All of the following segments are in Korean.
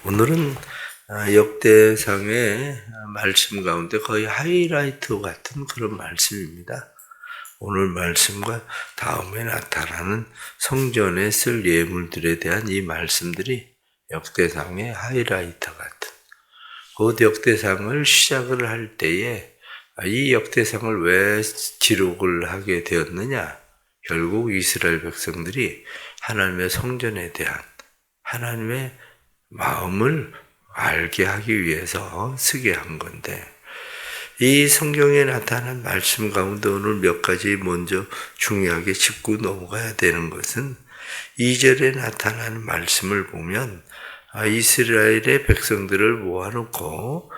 오늘은 역대상의 말씀 가운데 거의 하이라이트 같은 그런 말씀입니다. 오늘 말씀과 다음에 나타나는 성전에 쓸 예물들에 대한 이 말씀들이 역대상의 하이라이트 같은, 곧 역대상을 시작을 할 때에 이 역대상을 왜 기록을 하게 되었느냐? 결국 이스라엘 백성들이 하나님의 성전에 대한 하나님의 마음을 알게 하기 위해서 쓰게 한 건데, 이 성경에 나타난 말씀 가운데 오늘 몇 가지 먼저 중요하게 짚고 넘어가야 되는 것은 2절에 나타나는 말씀을 보면 이스라엘의 백성들을 모아놓고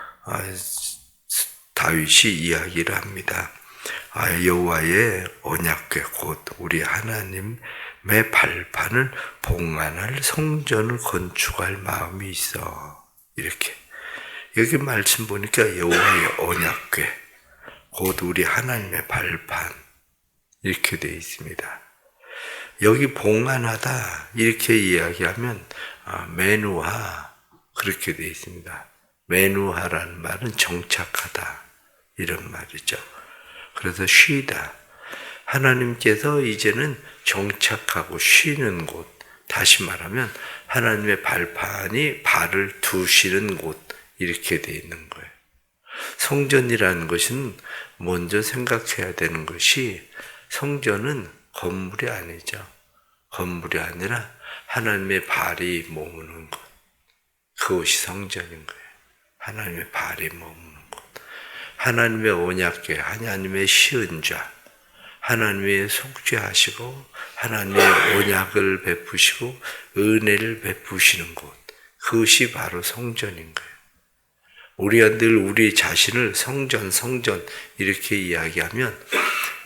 다윗이 이야기를 합니다. 여호와의 언약궤 곧 우리 하나님의 발판을 봉안할 성전을 건축할 마음이 있어. 이렇게 여기 말씀 보니까 여호와의 언약궤 곧 우리 하나님의 발판 이렇게 되어 있습니다. 여기 봉안하다 이렇게 이야기하면 메누하 그렇게 되어 있습니다. 메누하라는 말은 정착하다 이런 말이죠. 그래서 쉬다. 하나님께서 이제는 정착하고 쉬는 곳, 다시 말하면 하나님의 발판이 발을 두시는 곳 이렇게 되어 있는 거예요. 성전이라는 것은 먼저 생각해야 되는 것이 성전은 건물이 아니죠. 건물이 아니라 하나님의 발이 머무는 곳. 그것이 성전인 거예요. 하나님의 발이 머무는 곳. 하나님의 언약궤, 하나님의 시은자, 하나님의 속죄하시고 하나님의 언약을 베푸시고 은혜를 베푸시는 곳. 그것이 바로 성전인 거예요. 우리가 늘 우리 자신을 성전 이렇게 이야기하면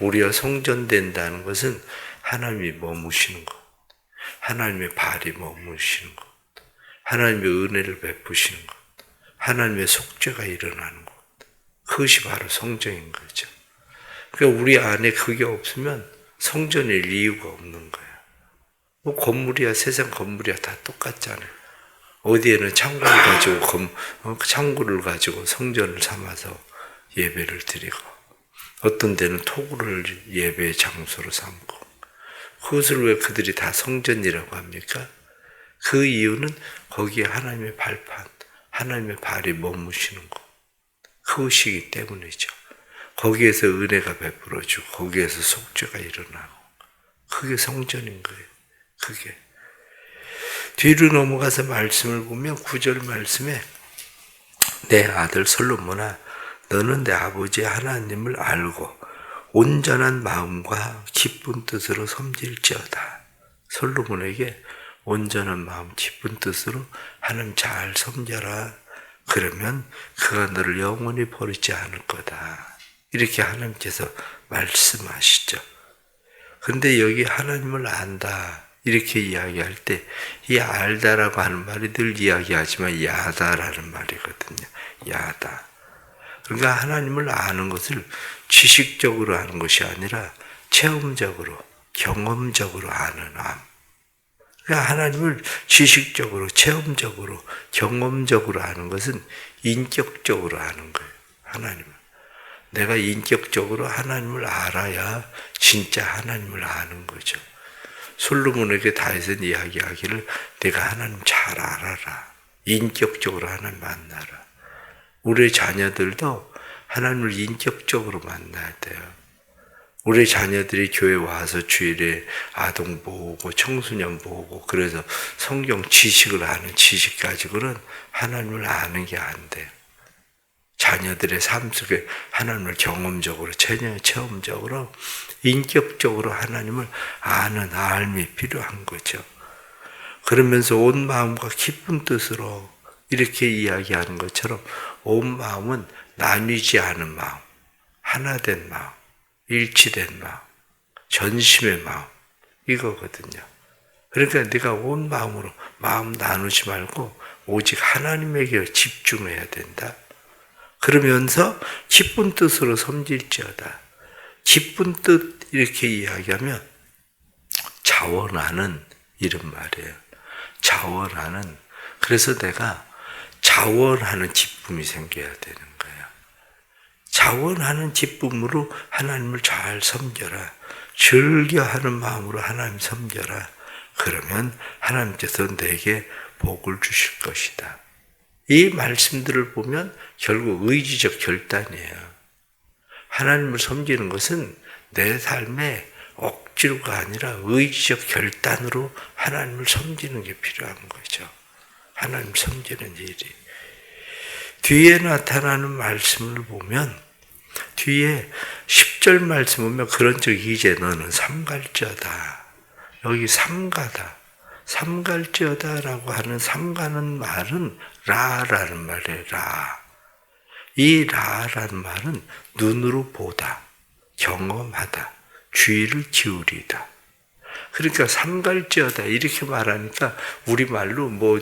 우리가 성전된다는 것은 하나님이 머무시는 것, 하나님의 발이 머무시는 것, 하나님의 은혜를 베푸시는 것, 하나님의 속죄가 일어나는 것. 그것이 바로 성전인 거죠. 그러니까 우리 안에 그게 없으면 성전일 이유가 없는 거예요. 뭐 건물이야, 세상 건물이야 다 똑같잖아요. 어디에는 창고를 가지고 성전을 삼아서 예배를 드리고, 어떤 데는 토구를 예배의 장소로 삼고, 그것을 왜 그들이 다 성전이라고 합니까? 그 이유는 거기에 하나님의 발판, 하나님의 발이 머무시는 것, 그것이기 때문이죠. 거기에서 은혜가 베풀어지고 거기에서 속죄가 일어나고 그게 성전인 거예요. 그게 뒤로 넘어가서 말씀을 보면 9절 말씀에 내 아들 솔로몬아 너는 내 아버지 하나님을 알고 온전한 마음과 기쁜 뜻으로 섬길지어다. 솔로몬에게 온전한 마음 기쁜 뜻으로 하나님 잘 섬겨라. 그러면 그가 너를 영원히 버리지 않을 거다. 이렇게 하나님께서 말씀하시죠. 근데 여기 하나님을 안다 이렇게 이야기할 때 이 알다라고 하는 말이 늘 이야기하지만 야다라는 말이거든요. 야다. 그러니까 하나님을 아는 것을 지식적으로 아는 것이 아니라 체험적으로 경험적으로 아는 암. 그러니까 하나님을 지식적으로 체험적으로 경험적으로 아는 것은 인격적으로 아는 거예요. 하나님을. 내가 인격적으로 하나님을 알아야 진짜 하나님을 아는 거죠. 솔로몬에게 다윗은 이야기하기를 내가 하나님 잘 알아라. 인격적으로 하나님 만나라. 우리 자녀들도 하나님을 인격적으로 만나야 돼요. 우리 자녀들이 교회 와서 주일에 아동 보고 청소년 보고 그래서 성경 지식을 아는 지식 가지고는 하나님을 아는 게 안 돼요. 자녀들의 삶 속에 하나님을 경험적으로, 체험적으로, 인격적으로 하나님을 아는 알미 필요한 거죠. 그러면서 온 마음과 기쁜 뜻으로 이렇게 이야기하는 것처럼 온 마음은 나뉘지 않은 마음, 하나된 마음, 일치된 마음, 전심의 마음 이거거든요. 그러니까 네가 온 마음으로 마음 나누지 말고 오직 하나님에게 집중해야 된다. 그러면서 기쁜 뜻으로 섬길지어다. 기쁜 뜻 이렇게 이야기하면 자원하는 이런 말이에요. 자원하는. 그래서 내가 자원하는 기쁨이 생겨야 되는 거야. 자원하는 기쁨으로 하나님을 잘 섬겨라. 즐겨하는 마음으로 하나님 섬겨라. 그러면 하나님께서 내게 복을 주실 것이다. 이 말씀들을 보면 결국 의지적 결단이에요. 하나님을 섬기는 것은 내 삶에 억지로가 아니라 의지적 결단으로 하나님을 섬기는 게 필요한 거죠. 하나님 섬기는 일이. 뒤에 나타나는 말씀을 보면 뒤에 10절 말씀 보면 그런즉 이제 너는 삼갈지어다. 여기 삼가다. 삼갈지어다라고 하는 삼가는 말은 라라는 말이에요. 라. 이 라라는 말은 눈으로 보다, 경험하다, 주의를 기울이다. 그러니까 삼갈지어다 이렇게 말하니까 우리말로 뭐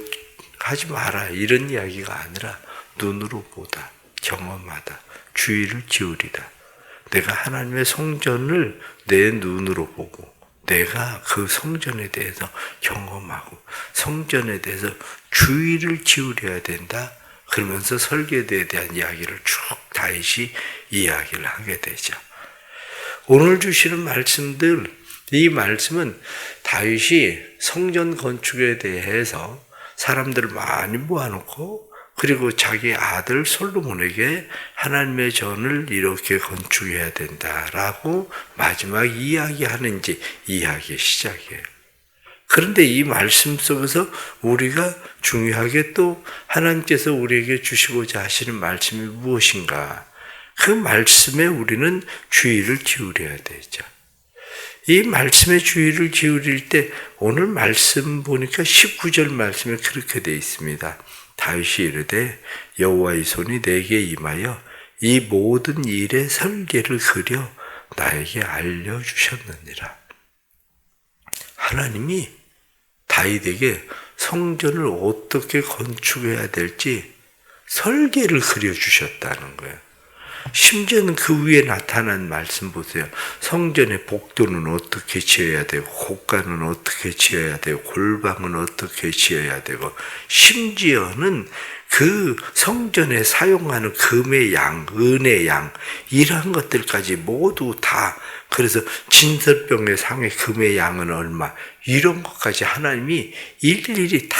하지 마라 이런 이야기가 아니라 눈으로 보다, 경험하다, 주의를 기울이다. 내가 하나님의 성전을 내 눈으로 보고 내가 그 성전에 대해서 경험하고 성전에 대해서 주의를 기울여야 된다. 그러면서 설계도에 대한 이야기를 쭉 다시 이야기를 하게 되죠. 오늘 주시는 말씀들, 이 말씀은 다윗이 성전 건축에 대해서 사람들을 많이 모아놓고 그리고 자기 아들 솔로몬에게 하나님의 전을 이렇게 건축해야 된다라고 마지막 이야기하는 이야기의 시작이에요. 그런데 이 말씀 속에서 우리가 중요하게 또 하나님께서 우리에게 주시고자 하시는 말씀이 무엇인가? 그 말씀에 우리는 주의를 기울여야 되죠. 이 말씀에 주의를 기울일 때 오늘 말씀 보니까 19절 말씀에 그렇게 되어 있습니다. 다윗이 이르되 여호와의 손이 내게 임하여 이 모든 일의 설계를 그려 나에게 알려주셨느니라. 하나님이 다윗에게 성전을 어떻게 건축해야 될지 설계를 그려주셨다는 거예요. 심지어는 그 위에 나타난 말씀 보세요. 성전의 복도는 어떻게 지어야 되고 곡간은 어떻게 지어야 되고 골방은 어떻게 지어야 되고 심지어는 그 성전에 사용하는 금의 양, 은의 양 이러한 것들까지 모두 다 그래서 진설병의 상의 금의 양은 얼마 이런 것까지 하나님이 일일이 다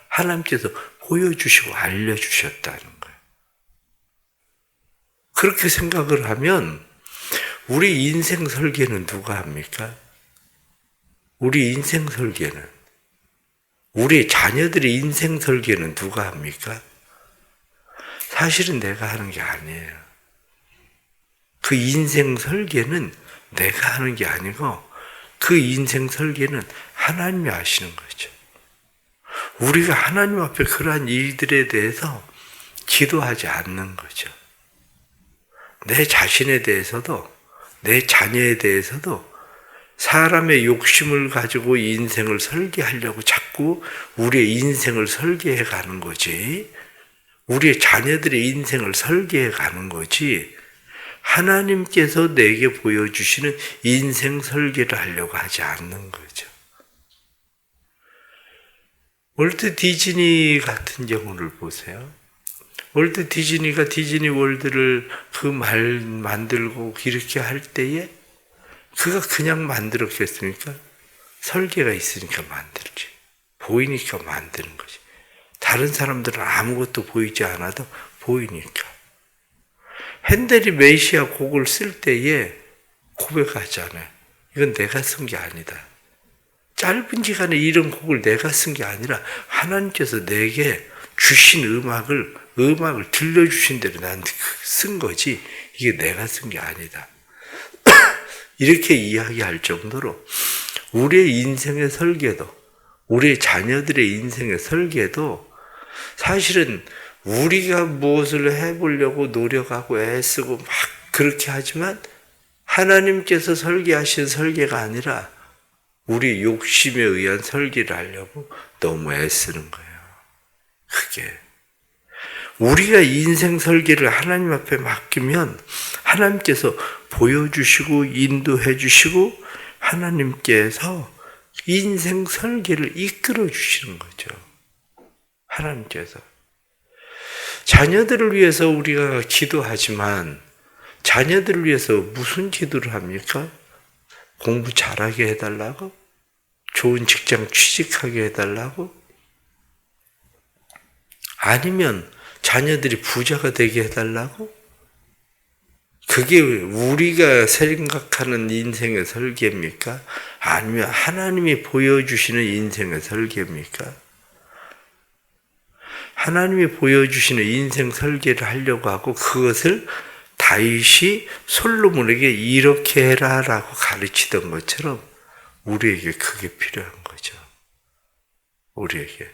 하나님께서 보여주시고 알려주셨다는 거예요. 그렇게 생각을 하면 우리 인생 설계는 누가 합니까? 우리 인생 설계는 우리 자녀들의 인생 설계는 누가 합니까? 사실은 내가 하는 게 아니에요. 그 인생 설계는 내가 하는 게 아니고 그 인생 설계는 하나님이 하시는 거죠. 우리가 하나님 앞에 그러한 일들에 대해서 기도하지 않는 거죠. 내 자신에 대해서도 내 자녀에 대해서도 사람의 욕심을 가지고 인생을 설계하려고 자꾸 우리의 인생을 설계해 가는 거지 우리의 자녀들의 인생을 설계해 가는 거지 하나님께서 내게 보여주시는 인생 설계를 하려고 하지 않는 거죠. 월트 디즈니 같은 경우를 보세요. 월트 디즈니가 디즈니 월드를 그 말 만들고 이렇게 할 때에 그가 그냥 만들었겠습니까? 설계가 있으니까 만들지. 보이니까 만드는 거지. 다른 사람들은 아무것도 보이지 않아도 보이니까. 핸델이 메시아 곡을 쓸 때에 고백하잖아요. 이건 내가 쓴 게 아니다. 짧은 기간에 이런 곡을 내가 쓴 게 아니라 하나님께서 내게 주신 음악을 들려주신 대로 난 쓴 거지 이게 내가 쓴 게 아니다. 이렇게 이야기할 정도로 우리의 인생의 설계도 우리의 자녀들의 인생의 설계도 사실은 우리가 무엇을 해보려고 노력하고 애쓰고 막 그렇게 하지만 하나님께서 설계하신 설계가 아니라 우리 욕심에 의한 설계를 하려고 너무 애쓰는 거예요. 그게 우리가 인생 설계를 하나님 앞에 맡기면 하나님께서 보여주시고 인도해 주시고 하나님께서 인생 설계를 이끌어 주시는 거죠. 하나님께서. 자녀들을 위해서 우리가 기도하지만 자녀들을 위해서 무슨 기도를 합니까? 공부 잘하게 해달라고? 좋은 직장 취직하게 해달라고? 아니면 자녀들이 부자가 되게 해달라고? 그게 우리가 생각하는 인생의 설계입니까? 아니면 하나님이 보여주시는 인생의 설계입니까? 하나님이 보여주시는 인생 설계를 하려고 하고 그것을 다윗이 솔로몬에게 이렇게 해라라고 가르치던 것처럼 우리에게 그게 필요한 거죠. 우리에게.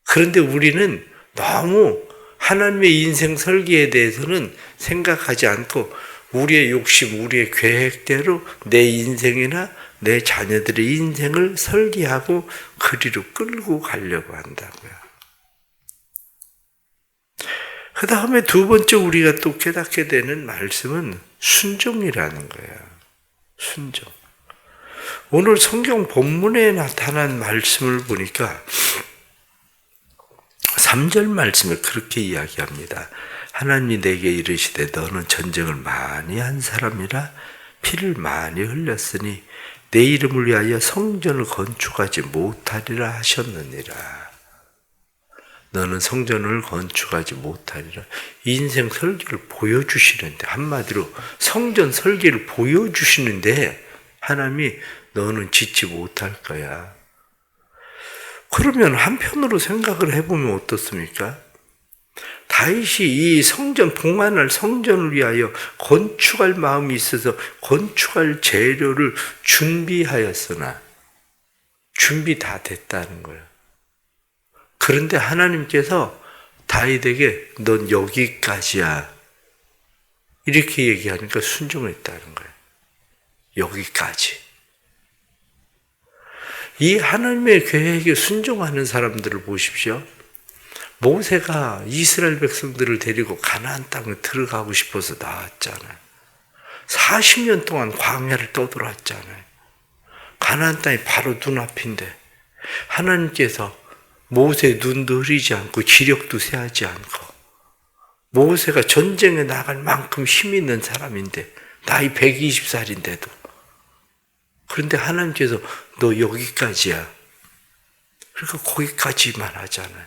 그런데 우리는 너무 하나님의 인생 설계에 대해서는 생각하지 않고 우리의 욕심, 우리의 계획대로 내 인생이나 내 자녀들의 인생을 설계하고 그리로 끌고 가려고 한다고요. 그 다음에 두 번째 우리가 또 깨닫게 되는 말씀은 순종이라는 거예요. 순종. 오늘 성경 본문에 나타난 말씀을 보니까 3절 말씀에 그렇게 이야기합니다. 하나님이 내게 이르시되 너는 전쟁을 많이 한 사람이라 피를 많이 흘렸으니 내 이름을 위하여 성전을 건축하지 못하리라 하셨느니라. 너는 성전을 건축하지 못하리라. 인생 설계를 보여주시는데, 한마디로 성전 설계를 보여주시는데 하나님이 너는 짓지 못할 거야. 그러면 한편으로 생각을 해보면 어떻습니까? 다윗이 이 성전, 봉헌할 성전을 위하여 건축할 마음이 있어서 건축할 재료를 준비하였으나 준비 다 됐다는 거예요. 그런데 하나님께서 다윗에게 넌 여기까지야 이렇게 얘기하니까 순종했다는 거예요. 여기까지. 이 하나님의 계획에 순종하는 사람들을 보십시오. 모세가 이스라엘 백성들을 데리고 가나안 땅에 들어가고 싶어서 나왔잖아요. 40년 동안 광야를 떠돌았잖아요. 가나안 땅이 바로 눈앞인데 하나님께서 모세의 눈도 흐리지 않고 기력도 세하지 않고 모세가 전쟁에 나갈 만큼 힘 있는 사람인데 나이 120살인데도 그런데 하나님께서 너 여기까지야. 그러니까 거기까지만 하잖아요.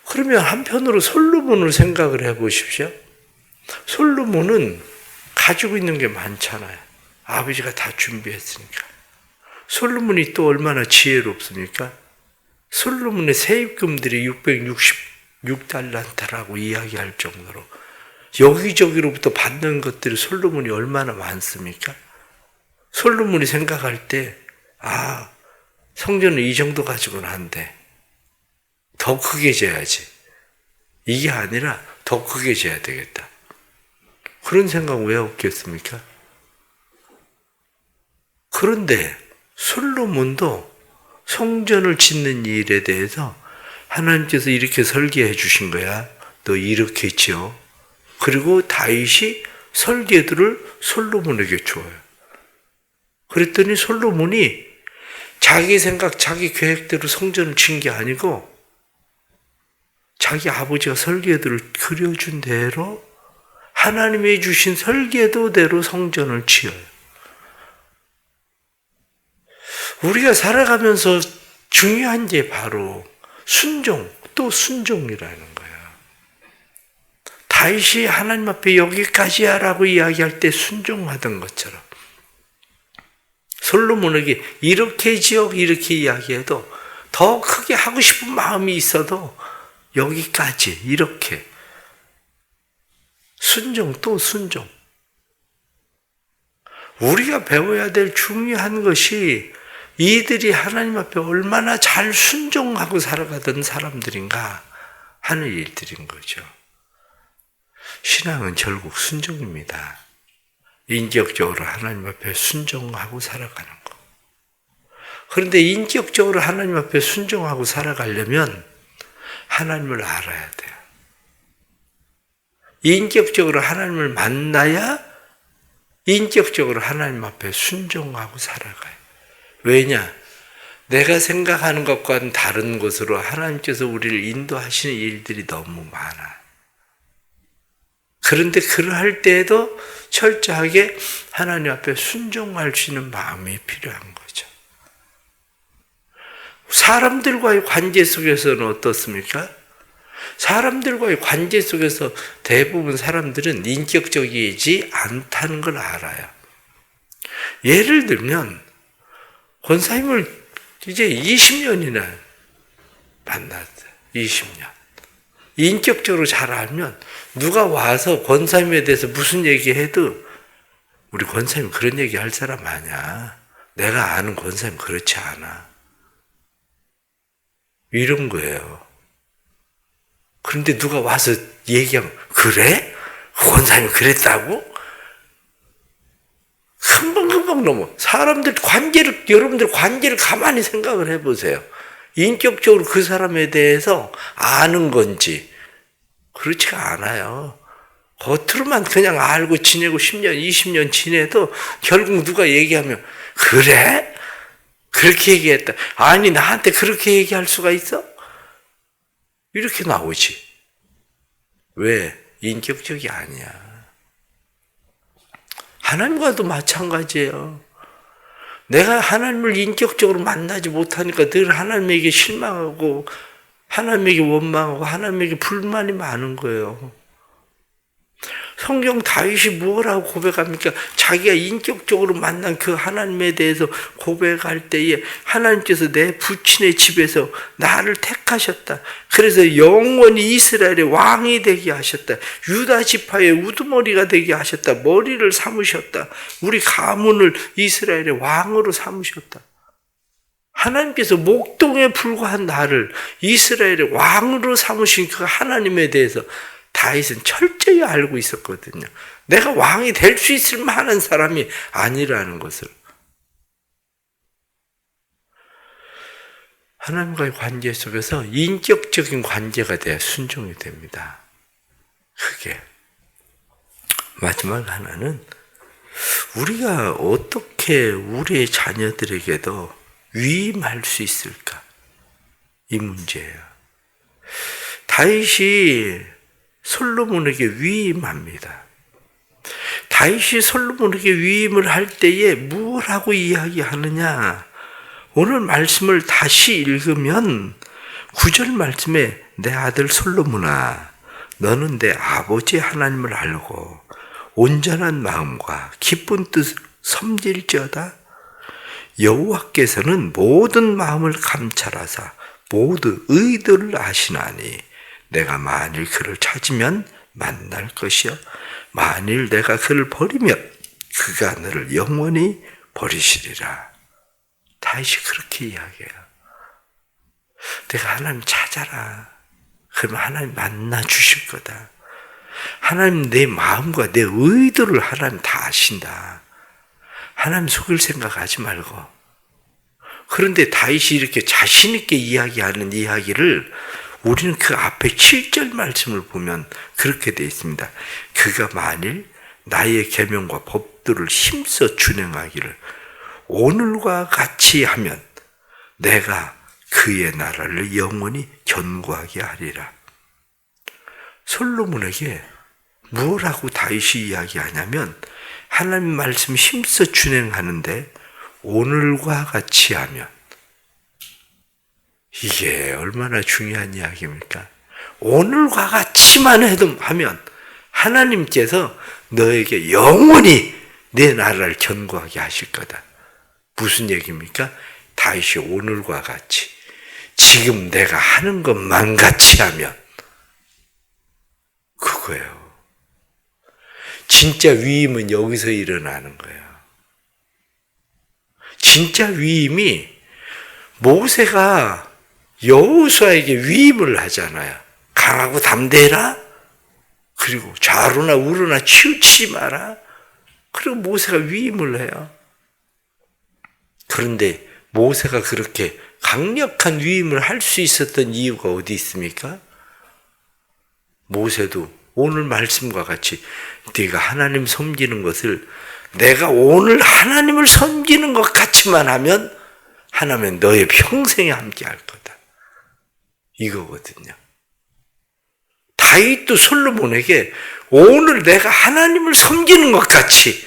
그러면 한편으로 솔로몬을 생각을 해보십시오. 솔로몬은 가지고 있는 게 많잖아요. 아버지가 다 준비했으니까. 솔로몬이 또 얼마나 지혜롭습니까? 솔로몬의 세입금들이 666달란트라고 이야기할 정도로 여기저기로부터 받는 것들이 솔로몬이 얼마나 많습니까? 솔로몬이 생각할 때 성전은 이 정도 가지고는 안 돼. 더 크게 재야지. 이게 아니라 더 크게 재야 되겠다. 그런 생각 왜 없겠습니까? 그런데 솔로몬도 성전을 짓는 일에 대해서 하나님께서 이렇게 설계해 주신 거야. 너 이렇게 지어. 그리고 다윗이 설계들을 솔로몬에게 줘요. 그랬더니 솔로몬이 자기 생각, 자기 계획대로 성전을 진 게 아니고 자기 아버지가 설계들을 그려준 대로 하나님이 주신 설계도대로 성전을 지어요. 우리가 살아가면서 중요한 게 바로 순종, 또 순종이라는 거예요. 다윗이 하나님 앞에 여기까지야 라고 이야기할 때 순종하던 것처럼 솔로몬에게 이렇게 지어 이렇게 이야기해도 더 크게 하고 싶은 마음이 있어도 여기까지 이렇게 순종 또 순종. 우리가 배워야 될 중요한 것이 이들이 하나님 앞에 얼마나 잘 순종하고 살아가던 사람들인가 하는 일들인 거죠. 신앙은 결국 순종입니다. 인격적으로 하나님 앞에 순종하고 살아가는 거. 그런데 인격적으로 하나님 앞에 순종하고 살아가려면 하나님을 알아야 돼요. 인격적으로 하나님을 만나야 인격적으로 하나님 앞에 순종하고 살아가요. 왜냐? 내가 생각하는 것과는 다른 곳으로 하나님께서 우리를 인도하시는 일들이 너무 많아. 그런데 그럴 때에도 철저하게 하나님 앞에 순종할 수 있는 마음이 필요한 거죠. 사람들과의 관계 속에서는 어떻습니까? 사람들과의 관계 속에서 대부분 사람들은 인격적이지 않다는 걸 알아요. 예를 들면 권사님을 이제 20년이나 만났어요. 20년. 인격적으로 잘 알면 누가 와서 권사님에 대해서 무슨 얘기해도 우리 권사님 그런 얘기 할 사람 아니야. 내가 아는 권사님 그렇지 않아. 이런 거예요. 그런데 누가 와서 얘기하면 그래? 권사님이 그랬다고? 금방 넘어. 여러분들 관계를 가만히 생각을 해보세요. 인격적으로 그 사람에 대해서 아는 건지 그렇지가 않아요. 겉으로만 그냥 알고 지내고 10년, 20년 지내도 결국 누가 얘기하면 그래? 그렇게 얘기했다. 아니 나한테 그렇게 얘기할 수가 있어? 이렇게 나오지. 왜? 인격적이 아니야. 하나님과도 마찬가지예요. 내가 하나님을 인격적으로 만나지 못하니까 늘 하나님에게 실망하고 하나님에게 원망하고 하나님에게 불만이 많은 거예요. 성경 다윗이 뭐라고 고백합니까? 자기가 인격적으로 만난 그 하나님에 대해서 고백할 때에 하나님께서 내 부친의 집에서 나를 택하셨다. 그래서 영원히 이스라엘의 왕이 되게 하셨다. 유다 지파의 우두머리가 되게 하셨다. 머리를 삼으셨다. 우리 가문을 이스라엘의 왕으로 삼으셨다. 하나님께서 목동에 불과한 나를 이스라엘의 왕으로 삼으신 그 하나님에 대해서 다윗은 철저히 알고 있었거든요. 내가 왕이 될 수 있을 만한 사람이 아니라는 것을. 하나님과의 관계 속에서 인격적인 관계가 돼야 순종이 됩니다. 그게. 마지막 하나는 우리가 어떻게 우리의 자녀들에게도 위임할 수 있을까? 이 문제예요. 다윗이 솔로몬에게 위임합니다. 다윗이 솔로몬에게 위임을 할 때에 무엇하고 이야기하느냐? 오늘 말씀을 다시 읽으면 9절 말씀에 내 아들 솔로몬아 너는 내 아버지 하나님을 알고 온전한 마음과 기쁜 뜻 섬길지어다. 여호와께서는 모든 마음을 감찰하사 모두 의도를 아시나니 내가 만일 그를 찾으면 만날 것이요 만일 내가 그를 버리면 그가 너를 영원히 버리시리라. 다윗이 그렇게 이야기해요. 내가 하나님 찾아라. 그러면 하나님 만나 주실 거다. 하나님 내 마음과 내 의도를 하나님 다 아신다. 하나님 속일 생각하지 말고. 그런데 다윗이 이렇게 자신 있게 이야기하는 이야기를 우리는 그 앞에 7절 말씀을 보면 그렇게 되어 있습니다. 그가 만일 나의 계명과 법도를 힘써 준행하기를 오늘과 같이 하면 내가 그의 나라를 영원히 견고하게 하리라. 솔로몬에게 뭐라고 다윗이 이야기하냐면 하나님 말씀 힘써 준행하는데 오늘과 같이 하면 이게 얼마나 중요한 이야기입니까? 오늘과 같이만 하면 하나님께서 너에게 영원히 내 나라를 견고하게 하실 거다. 무슨 얘기입니까? 다윗이 오늘과 같이 지금 내가 하는 것만 같이 하면 그거예요. 진짜 위임은 여기서 일어나는 거예요. 진짜 위임이 모세가 여호수아에게 위임을 하잖아요. 강하고 담대해라. 그리고 좌로나 우로나 치우치지 마라. 그리고 모세가 위임을 해요. 그런데 모세가 그렇게 강력한 위임을 할 수 있었던 이유가 어디 있습니까? 모세도 오늘 말씀과 같이 네가 하나님 섬기는 것을 내가 오늘 하나님을 섬기는 것 같이만 하면 하나님은 너의 평생에 함께 할 거다. 이거거든요. 다윗도 솔로몬에게 오늘 내가 하나님을 섬기는 것 같이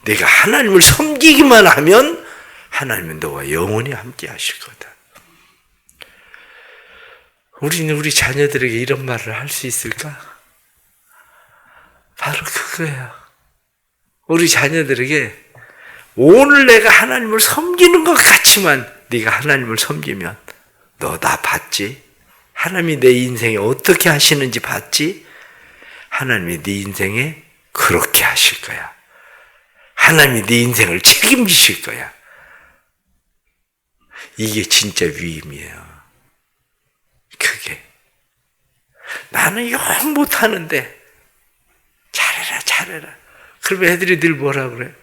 내가 하나님을 섬기기만 하면 하나님은 너와 영원히 함께 하실 거다. 우리는 우리 자녀들에게 이런 말을 할 수 있을까? 바로 그거예요. 우리 자녀들에게 오늘 내가 하나님을 섬기는 것 같지만 네가 하나님을 섬기면 너 나 봤지? 하나님이 내 인생에 어떻게 하시는지 봤지? 하나님이 네 인생에 그렇게 하실 거야. 하나님이 네 인생을 책임지실 거야. 이게 진짜 위임이에요. 그게 나는 영 못하는데 잘해라. 그러면 애들이 늘 뭐라 그래?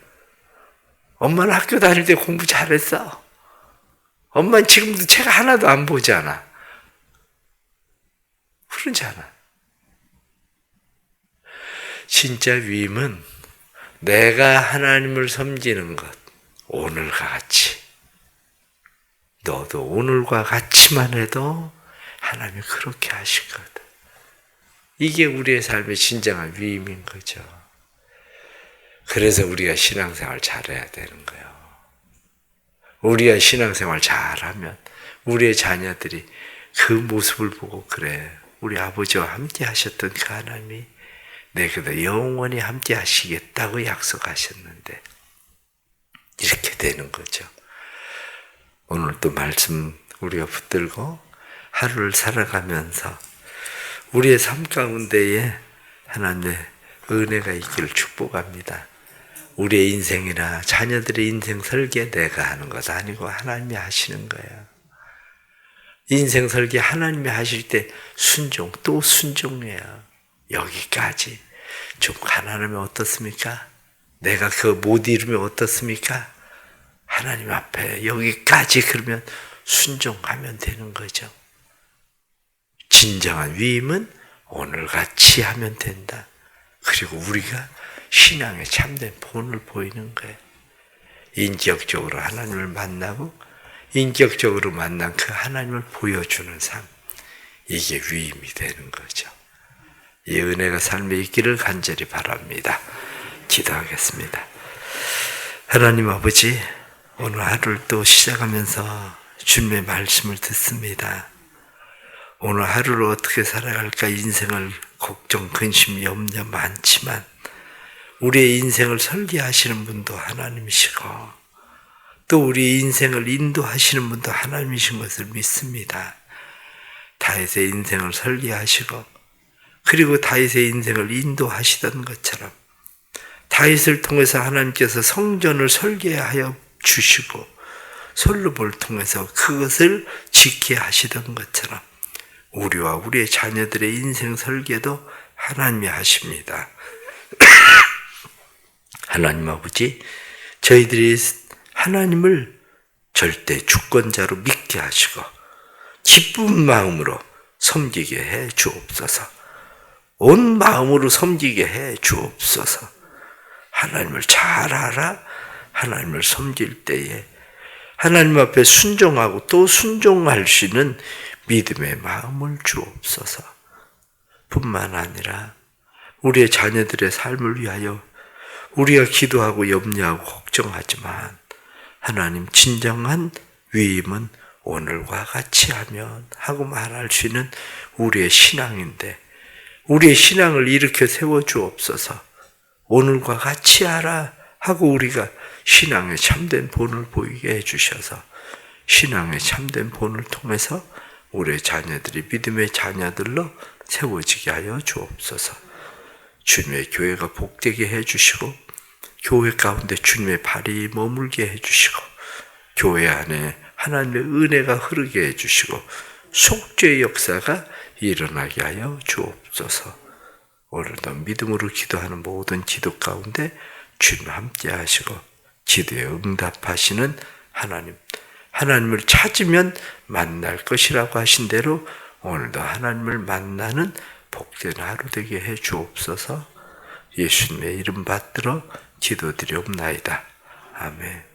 엄마는 학교 다닐 때 공부 잘했어. 엄마는 지금도 책 하나도 안 보잖아. 그러잖아. 진짜 위임은 내가 하나님을 섬기는 것, 오늘과 같이. 너도 오늘과 같이만 해도 하나님이 그렇게 하실 거다. 이게 우리의 삶의 진정한 위임인 거죠. 그래서 우리가 신앙생활 잘해야 되는 거예요. 우리가 신앙생활 잘하면 우리의 자녀들이 그 모습을 보고 그래. 우리 아버지와 함께 하셨던 그 하나님이 내게도 영원히 함께 하시겠다고 약속하셨는데 이렇게 되는 거죠. 오늘 또 말씀 우리가 붙들고 하루를 살아가면서 우리의 삶 가운데에 하나님의 은혜가 있기를 축복합니다. 우리의 인생이나 자녀들의 인생 설계 내가 하는 것 아니고 하나님이 하시는 거예요. 인생 설계 하나님이 하실 때 순종 또 순종이에요. 여기까지. 좀 가난하면 어떻습니까? 내가 그거 못 이루면 어떻습니까? 하나님 앞에 여기까지 그러면 순종하면 되는 거죠. 진정한 위임은 오늘같이 하면 된다. 그리고 우리가 신앙의 참된 본을 보이는 거예요. 인격적으로 하나님을 만나고 인격적으로 만난 그 하나님을 보여주는 삶. 이게 위임이 되는 거죠. 이 은혜가 삶에 있기를 간절히 바랍니다. 기도하겠습니다. 하나님 아버지, 오늘 하루를 또 시작하면서 주님의 말씀을 듣습니다. 오늘 하루를 어떻게 살아갈까 인생을 걱정, 근심, 염려 많지만 우리의 인생을 설계하시는 분도 하나님이시고 또 우리 인생을 인도하시는 분도 하나님이신 것을 믿습니다. 다윗의 인생을 설계하시고 그리고 다윗의 인생을 인도하시던 것처럼 다윗을 통해서 하나님께서 성전을 설계하여 주시고 솔로몬을 통해서 그것을 지키게 하시던 것처럼 우리와 우리의 자녀들의 인생 설계도 하나님이 하십니다. 하나님 아버지, 저희들이 하나님을 절대 주권자로 믿게 하시고 기쁜 마음으로 섬기게 해 주옵소서. 온 마음으로 섬기게 해 주옵소서. 하나님을 잘 알아 하나님을 섬길 때에 하나님 앞에 순종하고 또 순종할 수 있는 믿음의 마음을 주옵소서. 뿐만 아니라 우리의 자녀들의 삶을 위하여 우리가 기도하고 염려하고 걱정하지만 하나님 진정한 위임은 오늘과 같이 하면 하고 말할 수 있는 우리의 신앙인데 우리의 신앙을 일으켜 세워 주옵소서. 오늘과 같이 하라 하고 우리가 신앙의 참된 본을 보이게 해주셔서 신앙의 참된 본을 통해서 우리의 자녀들이 믿음의 자녀들로 세워지게 하여 주옵소서. 주님의 교회가 복되게 해주시고 교회 가운데 주님의 발이 머물게 해주시고 교회 안에 하나님의 은혜가 흐르게 해주시고 속죄의 역사가 일어나게 하여 주옵소서. 오늘도 믿음으로 기도하는 모든 기도 가운데 주님 함께 하시고 기도에 응답하시는 하나님을 찾으면 만날 것이라고 하신 대로 오늘도 하나님을 만나는 복된 하루 되게 해 주옵소서. 예수님의 이름 받들어 기도드리옵나이다. 아멘.